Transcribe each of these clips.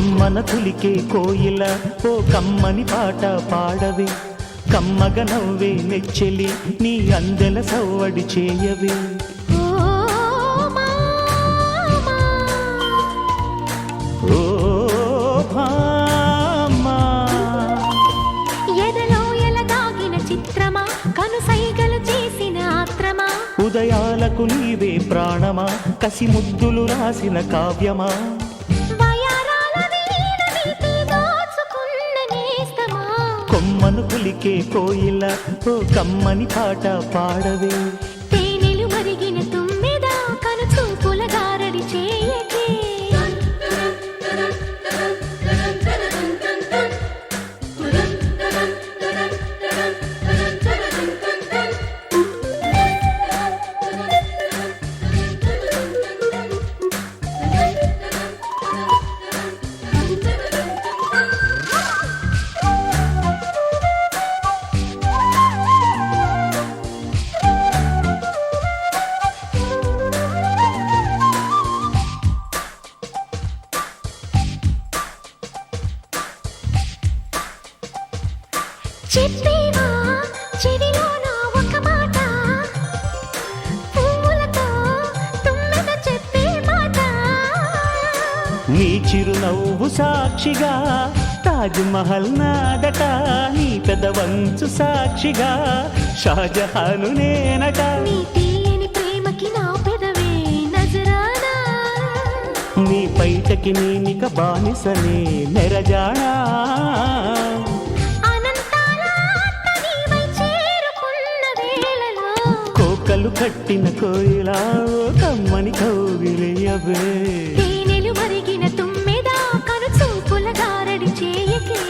కొమ్మన కులికే కోయిల ఓ కమ్మని పాట పాడవే, కమ్మగ నవ్వే నెచ్చెలి నీ అందెల సవ్వడి చేయవే. ఓ భామా ఎదలో ఎలదాగిన చిత్రమా, కనుసైగలు చేసిన ఆత్రమా, ఉదయాలకు నీవే ప్రాణమా, కసి ముద్దులు రాసిన కావ్యమా, కొమ్మను కులికే కోయిల ఓ కమ్మని పాట పాడవే. తేనెలు మరిగిన తుమ్మెద కను చూపుల గారడి చేయకే, చెప్పేవా చెవిలో నా ఒక మాట, పువ్వులతో తుమ్మెద చెప్పే మాట. నీ చిరునవ్వు సాక్షిగా తాజ్ మహల్ నాదట, నీ పెదవంచు సాక్షిగా షాజహాను నేనట. నీ తీయని ప్రేమకి నా పెదవే నజరానా, నీ పైటకి నేనిక బానిసనే నెరజానా. కోకలు కట్టిన కోయిలా ఓ కమ్మని కౌగిలియవే. తేనెలు మరిగిన తుమ్మెద కను చూపుల గారడి చేయకే,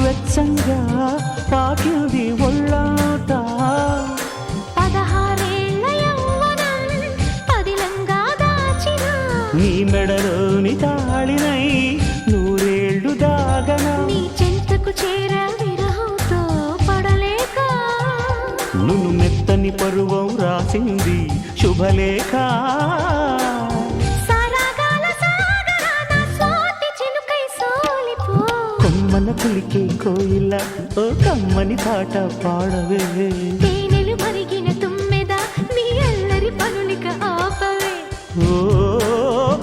వెచ్చంగా పాకింది ఒళ్ళాట. 16 ఏళ్ల యవ్వనం పదిలంగా దాచిన, నీ మెడలోని తాళినై 100 ఏళ్ళు దాగనా. నీ చెంతకు చేర విరహంతో పడలేక, నువ్వు మెత్తని పరువం రాసింది శుభలేఖ. కొమ్మన కులికే కోయిల ఓ కమ్మని పాట పాడవే. తేనెలు మరిగిన తుమ్మెద నీ అల్లరి పనులిక ఆపవే. ఓ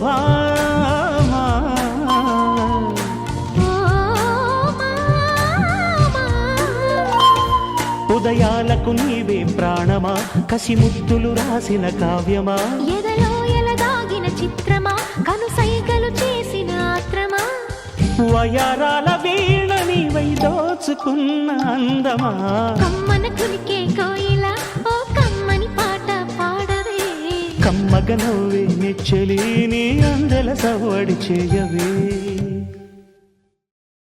భామా ఓ మామా, ఉదయాలకు నీవే ప్రాణమా, కసి ముద్దులు రాసిన కావ్యమా, ఎదలో ఎలదాగిన చిత్రమా, కనుసైగలు చేసిన ఆత్రమా, వయారాల వీణ నీవై దోచుకున్న అందమా, కమ్మన కులికే కోయిల ఓ కమ్మని పాట పాడవే. కమ్మగ నవ్వే నెచ్చెలి నీ అందెల సవ్వడి చేయవే.